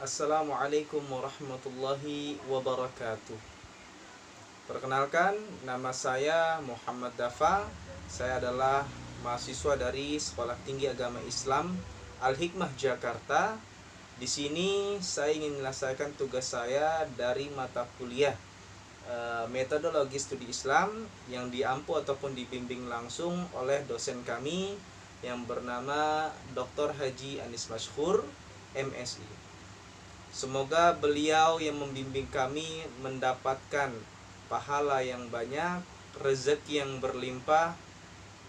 Assalamualaikum warahmatullahi wabarakatuh. Perkenalkan, nama saya Muhammad Dafa. Saya adalah mahasiswa dari Sekolah Tinggi Agama Islam Al-Hikmah Jakarta. Di sini saya ingin menyelesaikan tugas saya dari mata kuliah metodologi studi Islam yang diampu ataupun dibimbing langsung oleh dosen kami yang bernama Dr. Haji Anis Mashkur, MSI. Semoga beliau yang membimbing kami mendapatkan pahala yang banyak, rezeki yang berlimpah,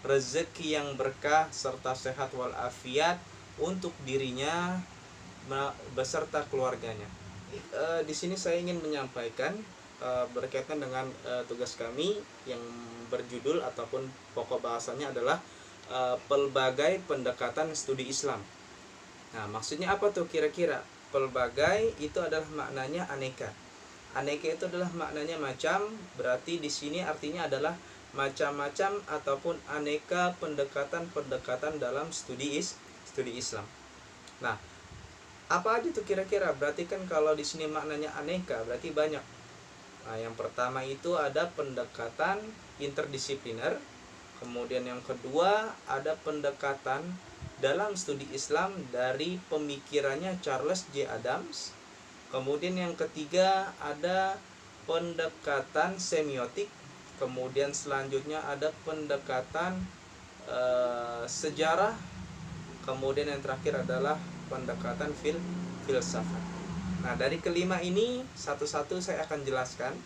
rezeki yang berkah, serta sehat walafiat untuk dirinya beserta keluarganya. Di sini saya ingin menyampaikan berkaitan dengan tugas kami yang berjudul ataupun pokok bahasanya adalah pelbagai pendekatan studi Islam. Nah, maksudnya apa tuh kira-kira? Pelbagai itu adalah maknanya aneka. Aneka itu adalah maknanya macam, berarti di sini artinya adalah macam-macam ataupun aneka pendekatan-pendekatan dalam studi Islam. Nah, apa aja tuh kira-kira? Berarti kan kalau di sini maknanya aneka, berarti banyak. Nah, yang pertama itu ada pendekatan interdisipliner. Kemudian yang kedua ada pendekatan dalam studi Islam dari pemikirannya Charles J. Adams. Kemudian yang ketiga ada pendekatan semiotik. Kemudian selanjutnya ada pendekatan sejarah. Kemudian yang terakhir adalah pendekatan filsafat. Nah, dari kelima ini satu-satu saya akan jelaskan.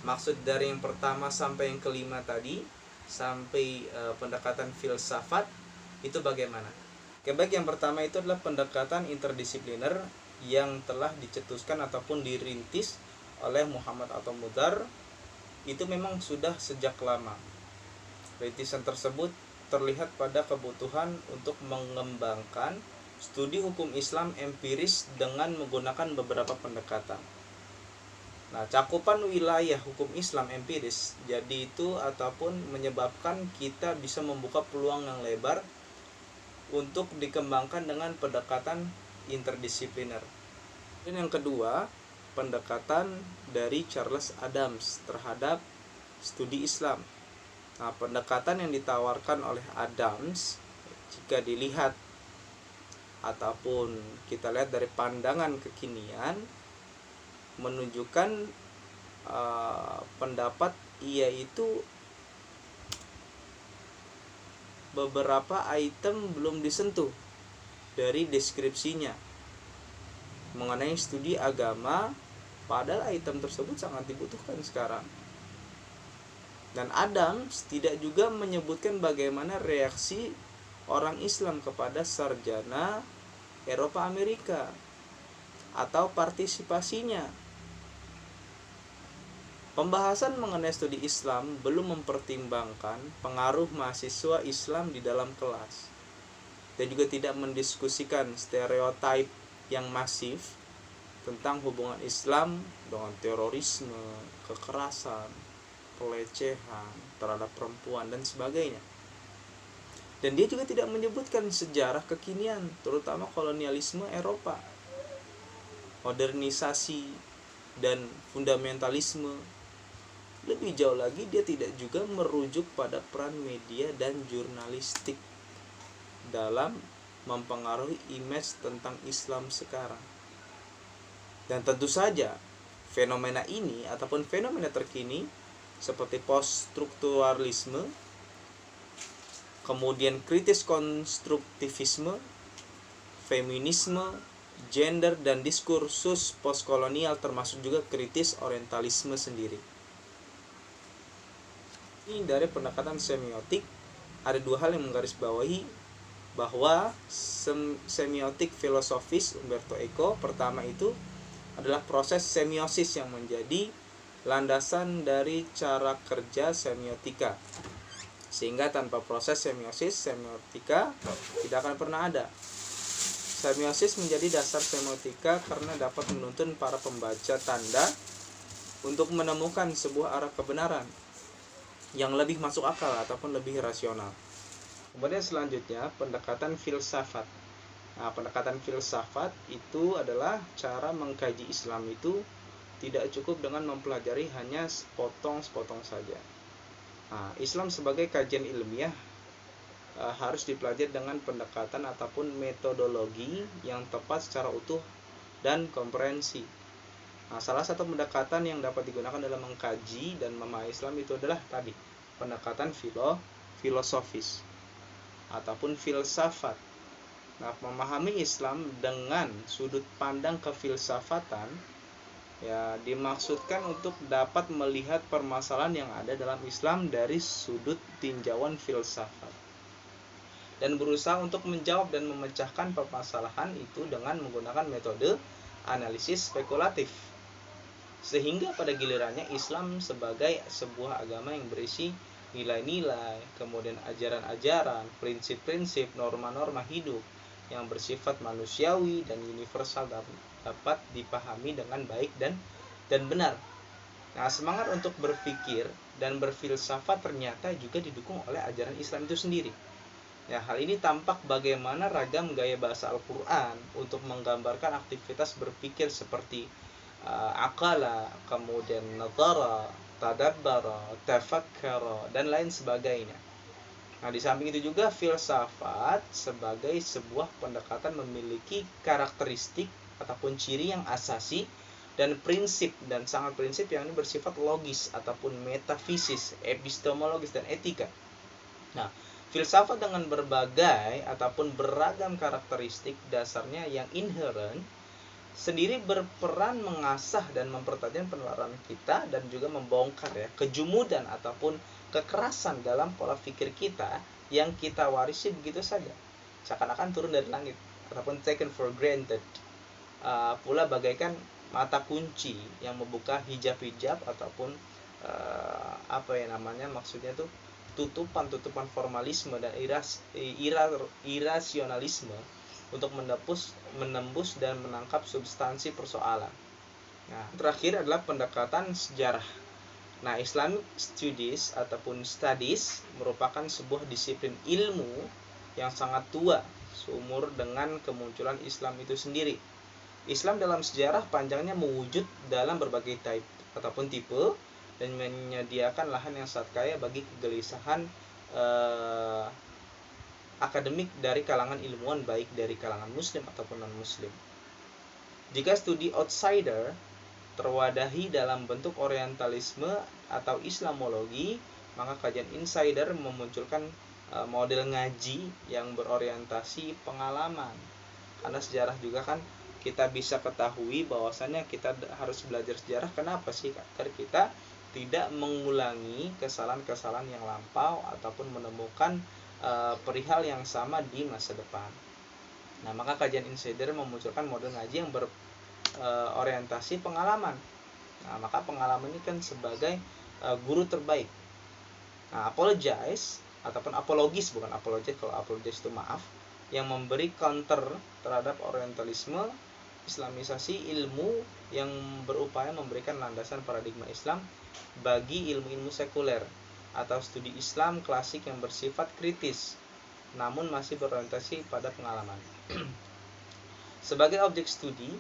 Maksud dari yang pertama sampai yang kelima tadi, sampai pendekatan filsafat itu bagaimana? Baik, yang pertama itu adalah pendekatan interdisipliner yang telah dicetuskan ataupun dirintis oleh Muhammad At-Tamudar. Itu memang sudah sejak lama. Rintisan tersebut terlihat pada kebutuhan untuk mengembangkan studi hukum Islam empiris dengan menggunakan beberapa pendekatan. Nah, cakupan wilayah hukum Islam empiris jadi itu ataupun menyebabkan kita bisa membuka peluang yang lebar untuk dikembangkan dengan pendekatan interdisipliner. Dan yang kedua, pendekatan dari Charles Adams terhadap studi Islam. Nah, pendekatan yang ditawarkan oleh Adams jika dilihat ataupun kita lihat dari pandangan kekinian menunjukkan pendapat yaitu beberapa item belum disentuh dari deskripsinya mengenai studi agama, padahal item tersebut sangat dibutuhkan sekarang. Dan Adams tidak juga menyebutkan bagaimana reaksi orang Islam kepada sarjana Eropa Amerika atau partisipasinya. Pembahasan mengenai studi Islam belum mempertimbangkan pengaruh mahasiswa Islam di dalam kelas dan juga tidak mendiskusikan stereotip yang masif tentang hubungan Islam dengan terorisme, kekerasan, pelecehan terhadap perempuan dan sebagainya. Dan dia juga tidak menyebutkan sejarah kekinian, terutama kolonialisme Eropa, modernisasi dan fundamentalisme. Lebih jauh lagi, dia tidak juga merujuk pada peran media dan jurnalistik dalam mempengaruhi image tentang Islam sekarang. Dan tentu saja fenomena ini ataupun fenomena terkini seperti post-strukturalisme, kemudian kritis konstruktivisme, feminisme, gender, dan diskursus postkolonial termasuk juga kritis orientalisme sendiri. Ini dari pendekatan semiotik ada dua hal yang menggarisbawahi bahwa semiotik filosofis Umberto Eco pertama itu adalah proses semiosis yang menjadi landasan dari cara kerja semiotika. Sehingga tanpa proses semiosis, semiotika tidak akan pernah ada. Semiosis menjadi dasar semiotika karena dapat menuntun para pembaca tanda untuk menemukan sebuah arah kebenaran yang lebih masuk akal ataupun lebih rasional. Kemudian selanjutnya pendekatan filsafat. Nah, pendekatan filsafat itu adalah cara mengkaji Islam itu tidak cukup dengan mempelajari hanya sepotong-sepotong saja. Nah, Islam sebagai kajian ilmiah harus dipelajari dengan pendekatan ataupun metodologi yang tepat secara utuh dan komprehensi. Nah, salah satu pendekatan yang dapat digunakan dalam mengkaji dan memahami Islam itu adalah tadi pendekatan filosofis ataupun filsafat. Nah, memahami Islam dengan sudut pandang kefilsafatan ya dimaksudkan untuk dapat melihat permasalahan yang ada dalam Islam dari sudut tinjauan filsafat dan berusaha untuk menjawab dan memecahkan permasalahan itu dengan menggunakan metode analisis spekulatif. Sehingga pada gilirannya Islam sebagai sebuah agama yang berisi nilai-nilai, kemudian ajaran-ajaran, prinsip-prinsip, norma-norma hidup yang bersifat manusiawi dan universal dapat dipahami dengan baik dan benar. Nah, semangat untuk berpikir dan berfilsafat ternyata juga didukung oleh ajaran Islam itu sendiri. Ya, hal ini tampak bagaimana ragam gaya bahasa Al-Quran untuk menggambarkan aktivitas berpikir seperti akala, kemudian nadhara, tadabbara, tafakkara, dan lain sebagainya. Nah, di samping itu juga filsafat sebagai sebuah pendekatan memiliki karakteristik ataupun ciri yang asasi dan prinsip dan sangat prinsip yang ini bersifat logis ataupun metafisis, epistemologis dan etika. Nah, filsafat dengan berbagai ataupun beragam karakteristik dasarnya yang inherent sendiri berperan mengasah dan mempertajam penalaran kita dan juga membongkar ya kejumudan ataupun kekerasan dalam pola pikir kita yang kita warisi begitu saja, seakan-akan turun dari langit ataupun taken for granted. Pula bagaikan mata kunci yang membuka hijab-hijab ataupun maksudnya tuh tutupan-tutupan formalisme dan irasionalisme untuk menembus dan menangkap substansi persoalan. Nah, terakhir adalah pendekatan sejarah. Nah, Islamic Studies ataupun Studies merupakan sebuah disiplin ilmu yang sangat tua, seumur dengan kemunculan Islam itu sendiri. Islam dalam sejarah panjangnya mewujud dalam berbagai type ataupun tipe dan menyediakan lahan yang sangat kaya bagi kegelisahan akademik dari kalangan ilmuwan baik dari kalangan muslim ataupun non-muslim. Jika studi outsider terwadahi dalam bentuk orientalisme atau islamologi, maka kajian insider memunculkan model ngaji yang berorientasi pengalaman. Karena sejarah juga kan kita bisa ketahui bahwasannya kita harus belajar sejarah. Kenapa sih? Agar kita tidak mengulangi kesalahan-kesalahan yang lampau ataupun menemukan perihal yang sama di masa depan. Nah, maka kajian insider memunculkan model ngaji yang berorientasi pengalaman. Nah, maka pengalaman ini kan sebagai guru terbaik. Nah, apologis ataupun apologis, bukan apologize, kalau apologis itu maaf, yang memberi counter terhadap orientalisme, islamisasi ilmu yang berupaya memberikan landasan paradigma Islam bagi ilmu-ilmu sekuler atau studi Islam klasik yang bersifat kritis namun masih berorientasi pada pengalaman. Sebagai objek studi,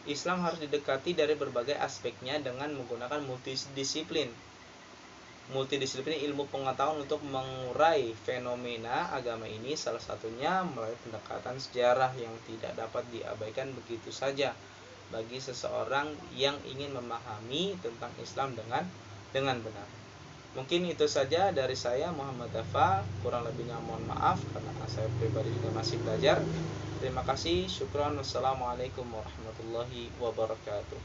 Islam harus didekati dari berbagai aspeknya dengan menggunakan multidisiplin ilmu pengetahuan untuk mengurai fenomena agama ini, salah satunya melalui pendekatan sejarah yang tidak dapat diabaikan begitu saja bagi seseorang yang ingin memahami tentang Islam dengan benar. Mungkin itu saja dari saya, Muhammad Dafa. Kurang lebihnya mohon maaf karena saya pribadi juga masih belajar. Terima kasih, syukran. Wassalamualaikum warahmatullahi wabarakatuh.